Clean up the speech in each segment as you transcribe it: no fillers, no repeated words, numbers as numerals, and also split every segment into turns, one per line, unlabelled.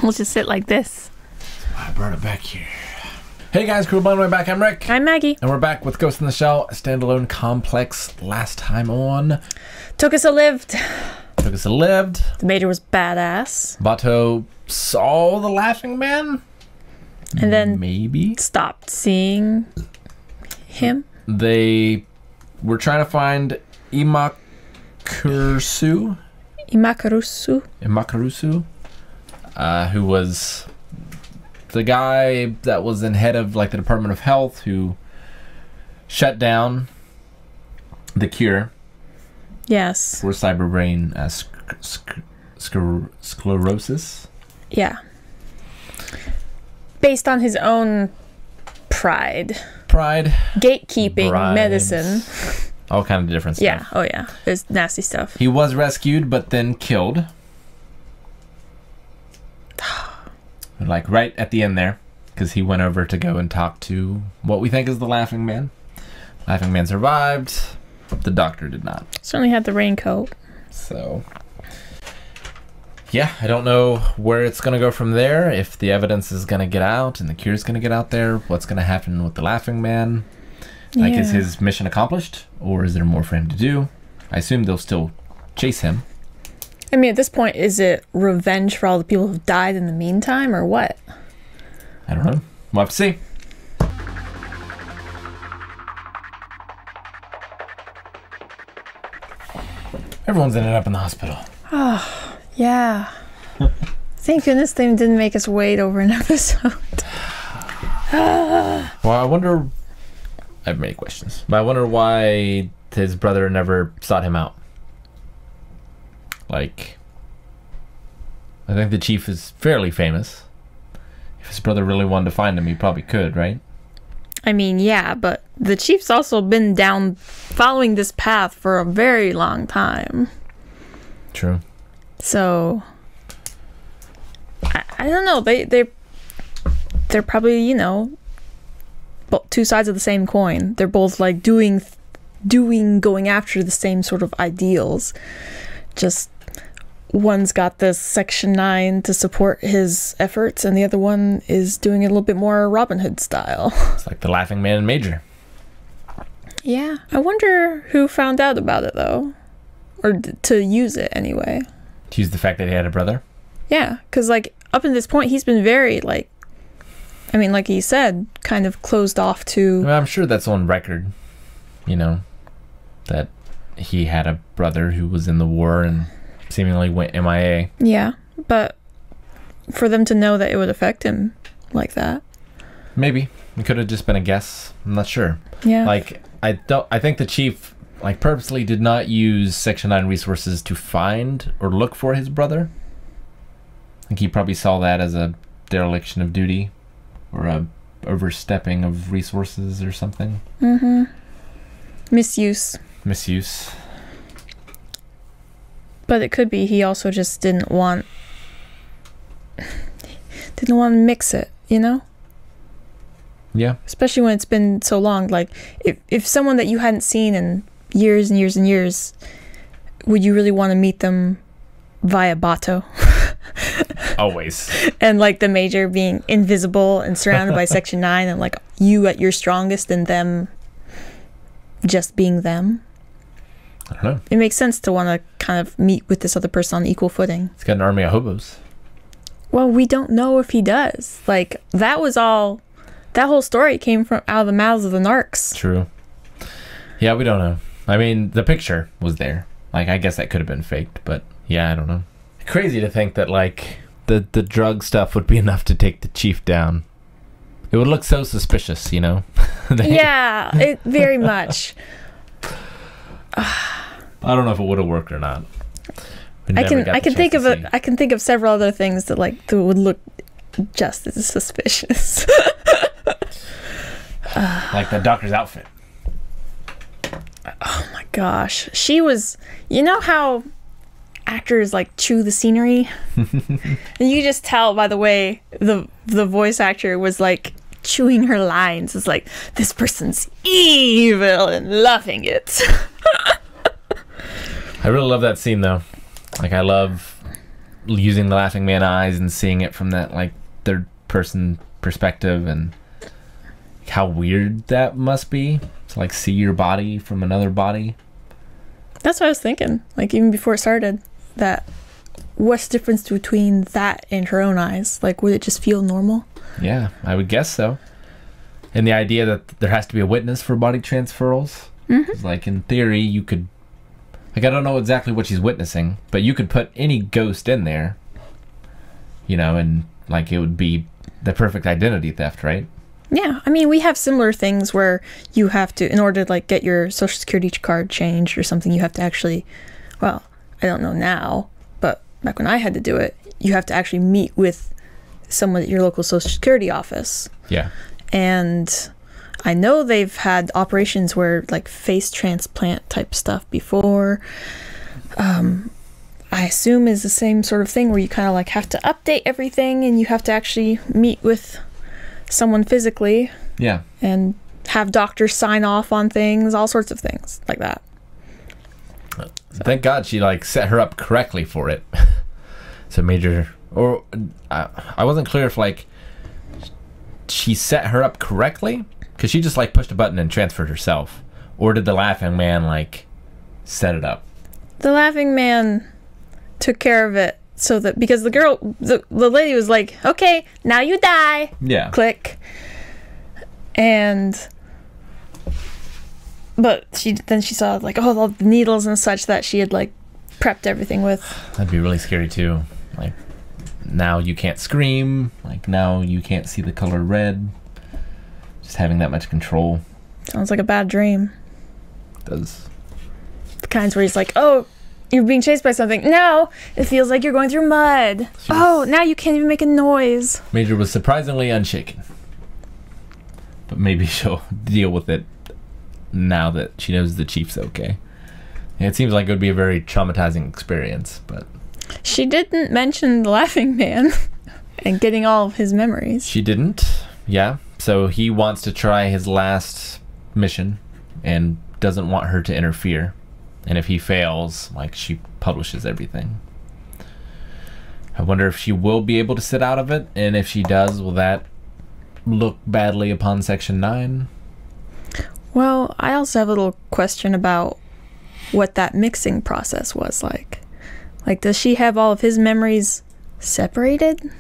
We'll just sit like this.
I brought it back here. Hey guys, Cool Blind Way back. I'm Rick.
I'm Maggie.
And we're back with Ghost in the Shell, a standalone complex. Last time on...
Took us a lived.
The
Major was badass.
Bato saw the Laughing Man?
And then
maybe
stopped seeing him.
They were trying to find Imakurusu, who was the guy that was in head of like the Department of Health who shut down the cure.
Yes.
For cyberbrain sclerosis.
Yeah. Based on his own pride. Gatekeeping medicine.
All kind of different stuff.
Yeah. Oh, yeah. There's nasty stuff.
He was rescued, but then killed. Like right at the end there. Because he went over to go and talk to what we think is the Laughing Man. Laughing Man survived. The doctor did not.
Certainly had the raincoat.
So... yeah, I don't know where it's going to go from there, if the evidence is going to get out and the cure is going to get out there, what's going to happen with the Laughing Man. Like, is his mission accomplished, or is there more for him to do? I assume they'll still chase him.
I mean, at this point, is it revenge for all the people who've died in the meantime, or what?
I don't know. We'll have to see. Everyone's ended up in the hospital.
Oh, yeah. Thank goodness they didn't make us wait over an episode.
Well, I wonder... I have many questions. But I wonder why his brother never sought him out. Like... I think the chief is fairly famous. If his brother really wanted to find him, he probably could, right?
I mean, yeah, but the chief's also been down following this path for a very long time.
True.
So, I don't know. They're probably, you know, two sides of the same coin. They're both like going after the same sort of ideals. Just one's got this Section 9 to support his efforts, and the other one is doing it a little bit more Robin Hood style.
It's like the Laughing Man and Major.
Yeah. I wonder who found out about it, though. Or to use it, anyway.
To use the fact that he had a brother?
Yeah, because, like, up to this point, he's been very, like... I mean, like he said, kind of closed off to...
Well, I'm sure that's on record, you know, that he had a brother who was in the war and seemingly went MIA.
Yeah, but for them to know that it would affect him like that...
Maybe. It could have just been a guess. I'm not sure.
Yeah.
Like, I think the chief, like, purposely did not use Section 9 resources to find or look for his brother. I think he probably saw that as a dereliction of duty or a overstepping of resources or something.
Mm-hmm. Misuse. But it could be he also just didn't want to mix it, you know?
Yeah.
Especially when it's been so long. Like, if someone that you hadn't seen in years and years and years, would you really want to meet them via Bato?
Always.
And, like, the Major being invisible and surrounded by Section 9 and, like, you at your strongest and them just being them.
I don't know.
It makes sense to want to kind of meet with this other person on equal footing.
He's got an army of hobos.
Well, we don't know if he does. Like, that whole story came from out of the mouths of the narcs.
True. Yeah, we don't know. I mean, the picture was there. Like, I guess that could have been faked, but yeah, I don't know. Crazy to think that, like, the drug stuff would be enough to take the chief down. It would look so suspicious, you know?
Yeah, it very much.
I don't know if it would have worked or not.
I can think of several other things that would look just as suspicious.
Like the doctor's outfit.
Oh my gosh. She was, you know how actors like chew the scenery? And you just tell by the way the voice actor was like chewing her lines. It's like, this person's evil and loving it.
I really love that scene though. Like, I love using the Laughing Man eyes and seeing it from that like third person perspective, and how weird that must be to like see your body from another body.
That's what I was thinking. Like even before it started, that what's the difference between that and her own eyes? Like would it just feel normal?
Yeah, I would guess so. And the idea that there has to be a witness for body transferals.
Mm-hmm.
Like in theory, you could, like I don't know exactly what she's witnessing, but you could put any ghost in there, you know, and like it would be the perfect identity theft, right?
Yeah, I mean, we have similar things where you have to, in order to like get your social security card changed or something, you have to actually, well, I don't know now, but back when I had to do it, you have to actually meet with someone at your local social security office.
Yeah.
And I know they've had operations where like face transplant type stuff before. I assume is the same sort of thing where you kind of like have to update everything and you have to actually meet with someone physically.
Yeah.
And have doctors sign off on things, all sorts of things like that.
So. Thank God she like set her up correctly for it. So Major, or I wasn't clear if like she set her up correctly, because she just like pushed a button and transferred herself, or did the Laughing Man like set it up?
The Laughing Man took care of it so that, because the girl, the lady was like, okay, now you die.
Yeah.
Click. But she saw like all the needles and such that she had like prepped everything with.
That'd be really scary too. Like now you can't scream. Like now you can't see the color red. Just having that much control.
Sounds like a bad dream.
It does.
The kinds where he's like, oh, you're being chased by something. No, it feels like you're going through mud. Oh, now you can't even make a noise.
Major was surprisingly unshaken. But maybe she'll deal with it now that she knows the chief's okay. It seems like it would be a very traumatizing experience, but...
She didn't mention the Laughing Man and getting all of his memories.
She didn't, yeah. So he wants to try his last mission and doesn't want her to interfere. And if he fails, like, she publishes everything. I wonder if she will be able to sit out of it, and if she does, will that look badly upon Section 9?
Well, I also have a little question about what that mixing process was like. Like, does she have all of his memories separated?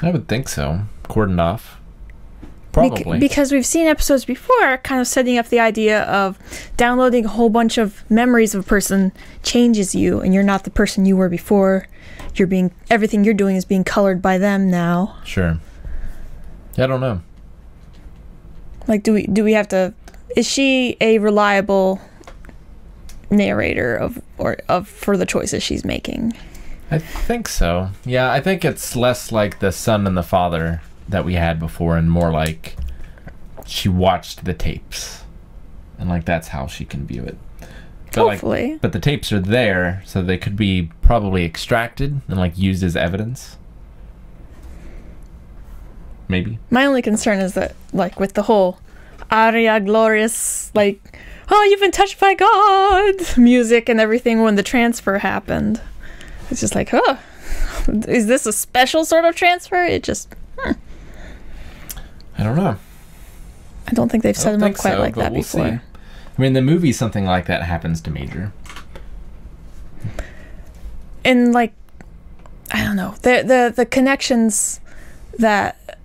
I would think so. Cordoned off. Probably.
Because we've seen episodes before kind of setting up the idea of downloading a whole bunch of memories of a person changes you, and you're not the person you were before. Everything you're doing is being colored by them now.
Sure. I don't know.
Like, do we have to... Is she a reliable narrator for the choices she's making?
I think so. Yeah, I think it's less like the son and the father that we had before, and more like she watched the tapes, and like that's how she can view it. But
hopefully.
But the tapes are there, so they could be probably extracted and like used as evidence. Maybe.
My only concern is that, like, with the whole aria glorious, like, oh, you've been touched by God music and everything when the transfer happened. It's just like, huh, is this a special sort of transfer? It just,
I don't know.
I don't think they've set him up quite like that before.
See. I mean, the movie, something like that happens to Major.
And, like, I don't know, the connections that...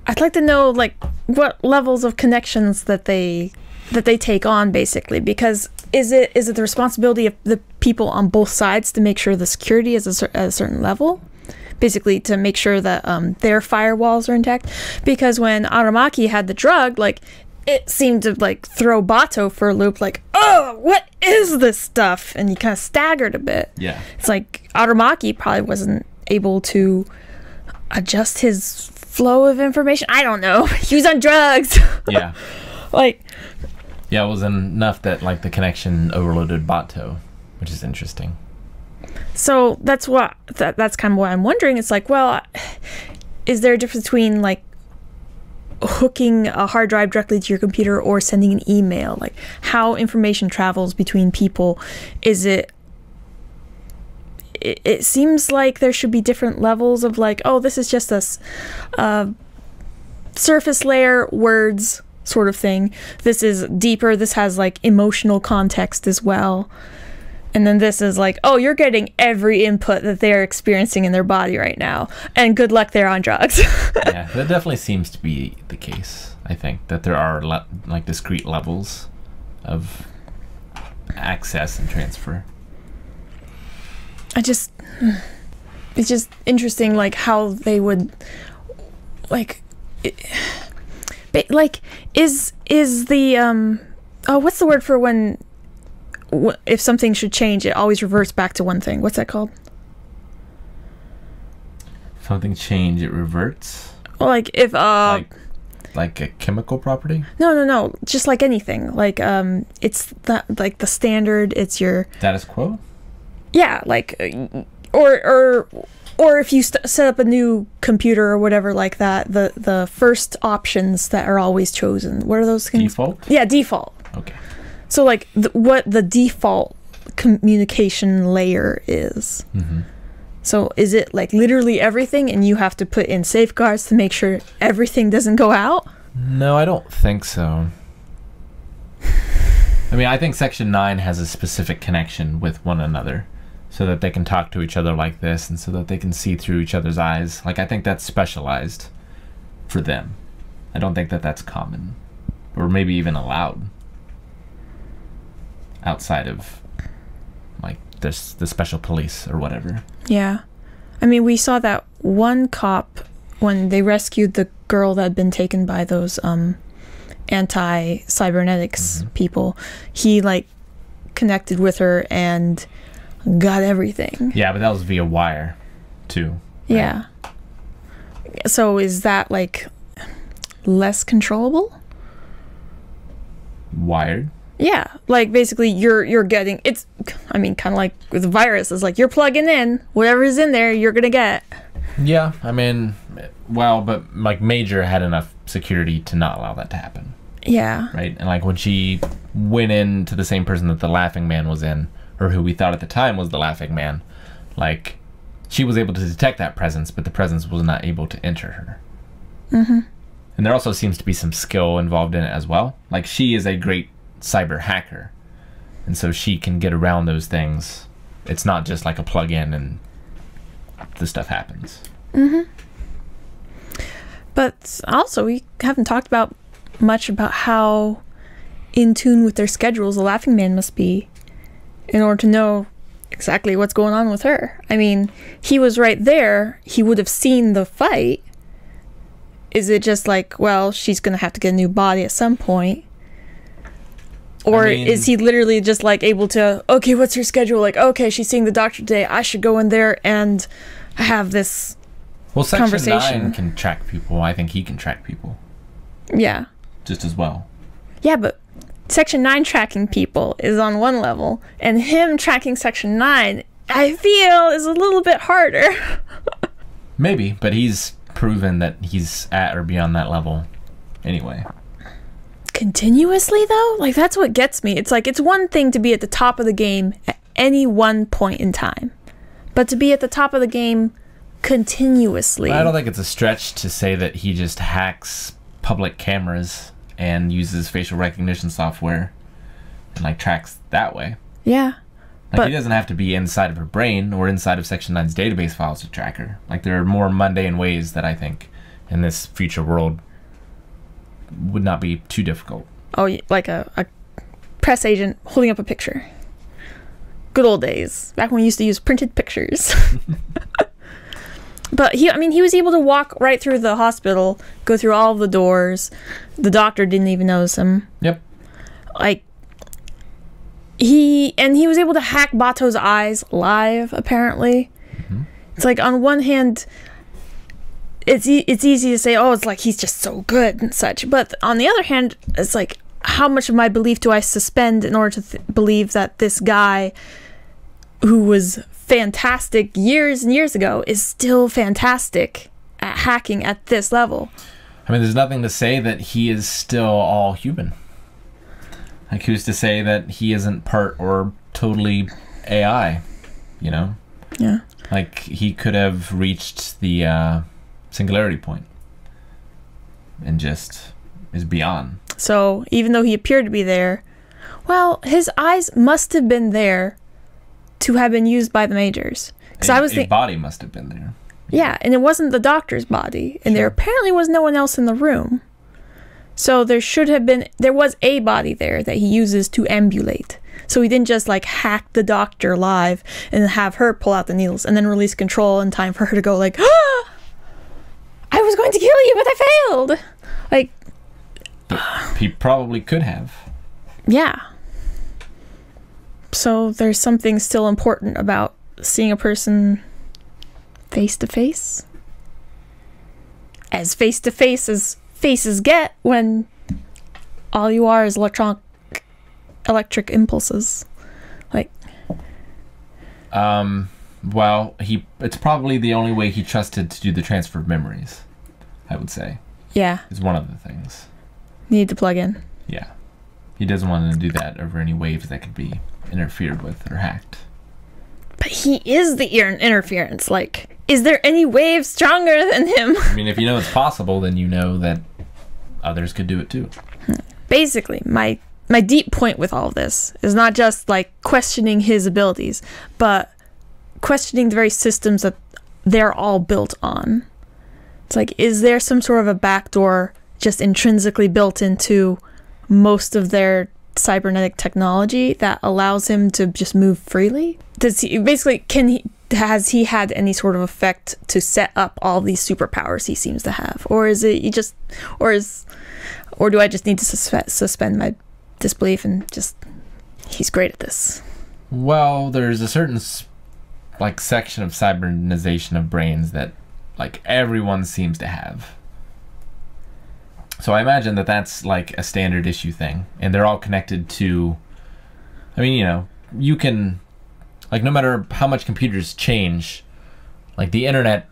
I'd like to know, like, what levels of connections that they take on, basically, because is it the responsibility of the people on both sides to make sure the security is at a certain level, basically to make sure that their firewalls are intact? Because when Aramaki had the drug, like, it seemed to like throw Bato for a loop, like, oh, what is this stuff? And he kind of staggered a bit.
Yeah,
it's like Aramaki probably wasn't able to adjust his flow of information. I don't know. He was on drugs.
Yeah.
Like.
Yeah, it was enough that like the connection overloaded Bato, which is interesting.
So that's kind of what I'm wondering. It's like, well, is there a difference between like hooking a hard drive directly to your computer or sending an email? Like how information travels between people. Is it it seems like there should be different levels of like, oh, this is just a surface layer words sort of thing. This is deeper. This has like emotional context as well. And then this is like, oh, you're getting every input that they're experiencing in their body right now. And good luck they're on drugs.
Yeah, that definitely seems to be the case. I think that there are like discrete levels of access and transfer.
It's just interesting, like how they would, like, is the what's the word for when if something should change, it always reverts back to one thing. What's that called?
Something change, it reverts.
Well, like if
like a chemical property.
No, just like anything. Like it's the standard. It's your
Status quo.
Yeah, like or if you set up a new computer or whatever like that, the first options that are always chosen. What are those things?
Default?
Yeah, default.
Okay.
So like what the default communication layer is.
Mm-hmm.
So is it like literally everything and you have to put in safeguards to make sure everything doesn't go out?
No, I don't think so. I mean, I think Section 9 has a specific connection with one another so that they can talk to each other like this and so that they can see through each other's eyes. Like, I think that's specialized for them. I don't think that that's common or maybe even allowed outside of, like, the special police or whatever.
Yeah. I mean, we saw that one cop when they rescued the girl that had been taken by those anti-cybernetics people. He, like, connected with her and got everything.
Yeah, but that was via wire, too. Right?
Yeah. So is that, like, less controllable?
Wired?
Yeah, like basically you're getting it's. I mean, kind of like with the virus, it's like you're plugging in whatever's in there, you're gonna get.
Yeah, I mean, well, but like Major had enough security to not allow that to happen.
Yeah.
Right, and like when she went into the same person that the Laughing Man was in, or who we thought at the time was the Laughing Man, like she was able to detect that presence, but the presence was not able to enter her.
Mm-hmm.
And there also seems to be some skill involved in it as well. Like she is a great cyber hacker, and so she can get around those things. It's not just like a plug-in and the stuff happens.
Mm-hmm. But also, we haven't talked about much about how in tune with their schedules the Laughing Man must be in order to know exactly what's going on with her. I mean, he was right there. He would have seen the fight. Is it just like, well, she's gonna have to get a new body at some point? Or I mean, is he literally just like able to, okay, what's her schedule? Like, okay, she's seeing the doctor today. I should go in there and have this conversation.
Section 9 can track people. I think he can track people.
Yeah.
Just as well.
Yeah, but Section 9 tracking people is on one level, and him tracking Section 9, I feel, is a little bit harder.
Maybe, but he's proven that he's at or beyond that level anyway.
Continuously though, like that's what gets me. It's like it's one thing to be at the top of the game at any one point in time, but to be at the top of the game continuously.
I don't think it's a stretch to say that he just hacks public cameras and uses facial recognition software and like tracks that way.
Yeah.
Like he doesn't have to be inside of her brain or inside of Section 9's database files to track her. Like there are more mundane ways that I think in this future world would not be too difficult.
Oh, like a press agent holding up a picture. Good old days, back when we used to use printed pictures. But he was able to walk right through the hospital, go through all of the doors. The doctor didn't even notice him.
Yep.
Like he was able to hack Bato's eyes live, apparently. Mm-hmm. It's like on one hand, it's easy to say, oh, it's like he's just so good and such. But on the other hand, it's like, how much of my belief do I suspend in order to believe that this guy who was fantastic years and years ago is still fantastic at hacking at this level?
I mean, there's nothing to say that he is still all human. Like, who's to say that he isn't part or totally AI, you know?
Yeah.
Like, he could have reached the singularity point and just is beyond.
So even though he appeared to be there, well, his eyes must have been there to have been used by the Majors. Because I was
a
thinking,
body must have been there.
yeah, and it wasn't the doctor's body, and there apparently was no one else in the room. So there was a body there that he uses to ambulate. So he didn't just like hack the doctor live and have her pull out the needles and then release control in time for her to go like, ah! I was going to kill you, but I failed. Like,
He probably could have.
yeah. So there's something still important about seeing a person face to face. As face to face as faces get when all you are is electric impulses. Like,
well, it's probably the only way he trusted to do the transfer of memories, I would say.
yeah,
Is one of the things.
need to plug in.
Yeah. He doesn't want to do that over any waves that could be interfered with or hacked.
But he is the interference. Like, is there any wave stronger than him?
I mean, if you know it's possible, then you know that others could do it too.
Basically, my deep point with all of this is not just like questioning his abilities, but questioning the very systems that they're all built on. It's like, is there some sort of a backdoor just intrinsically built into most of their cybernetic technology that allows him to just move freely? Has he had any sort of effect to set up all these superpowers he seems to have, or is it or do I just need to suspend my disbelief and just he's great at this?
Well, there's a certain like section of cybernization of brains that like everyone seems to have. So I imagine that that's like a standard issue thing, and they're all connected to, I mean, you know, you can, like, no matter how much computers change, like the internet,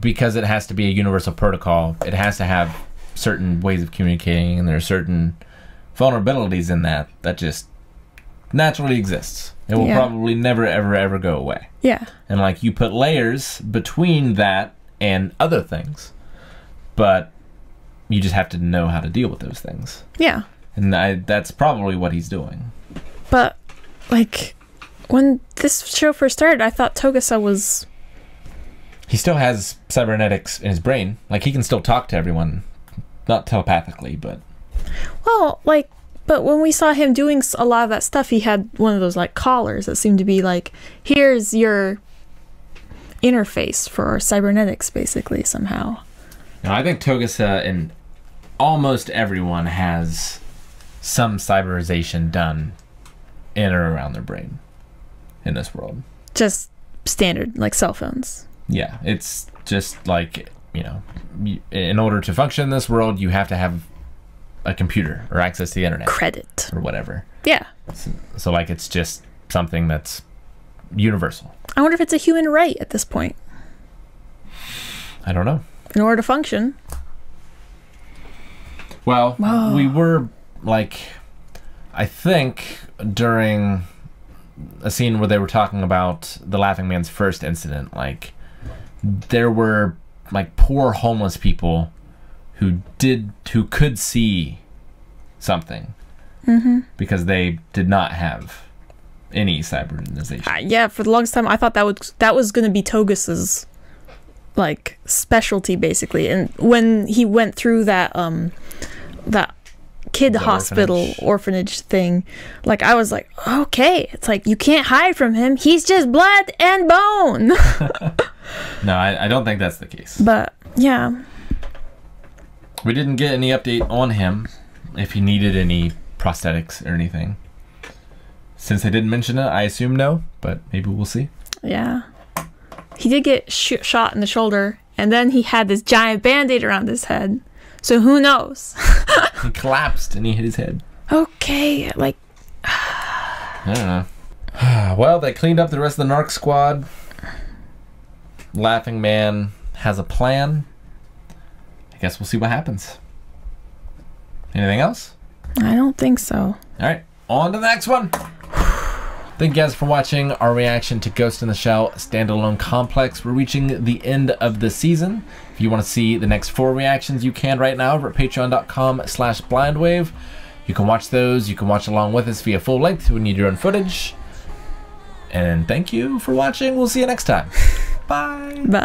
because it has to be a universal protocol, it has to have certain ways of communicating, and there are certain vulnerabilities in that just naturally exists. It will probably never, ever, ever go away.
Yeah.
And like, you put layers between that and other things, but you just have to know how to deal with those things.
Yeah.
And that's probably what he's doing.
But, like, when this show first started, I thought Togusa was...
He still has cybernetics in his brain. Like, he can still talk to everyone. Not telepathically, but...
Well, like, but when we saw him doing a lot of that stuff, he had one of those, like, collars that seemed to be like, here's your interface for cybernetics, basically, somehow.
No, I think Togusa and almost everyone has some cyberization done in or around their brain in this world.
Just standard, like cell phones.
Yeah, it's just like, you know, in order to function in this world, you have to have a computer or access to the internet.
Credit.
Or whatever.
Yeah.
So like, it's just something that's universal.
I wonder if it's a human right at this point.
I don't know.
In order to function.
Well, we were, like, I think during a scene where they were talking about the Laughing Man's first incident, like, there were, like, poor homeless people who could see something because they did not have any cybernization.
Yeah, for the longest time, I thought that was going to be Togusa's, like, specialty, basically. And when he went through that kid hospital orphanage thing, like, I was like, okay, it's like, you can't hide from him, he's just blood and bone.
No, I don't think that's the case.
But yeah,
we didn't get any update on him, if he needed any prosthetics or anything. Since they didn't mention it, I assume no, but maybe we'll see.
Yeah, he did get shot in the shoulder, and then he had this giant band-aid around his head. So who knows?
He collapsed and he hit his head.
Okay, like...
I don't know. Well, they cleaned up the rest of the Narc squad. Laughing Man has a plan. I guess we'll see what happens. Anything else?
I don't think so.
Alright, on to the next one. Thank you guys for watching our reaction to Ghost in the Shell Standalone Complex. We're reaching the end of the season. If you want to see the next 4 reactions, you can right now over at patreon.com/blindwave. You can watch those. You can watch along with us via full length. We need your own footage. And thank you for watching. We'll see you next time. Bye.
Bye.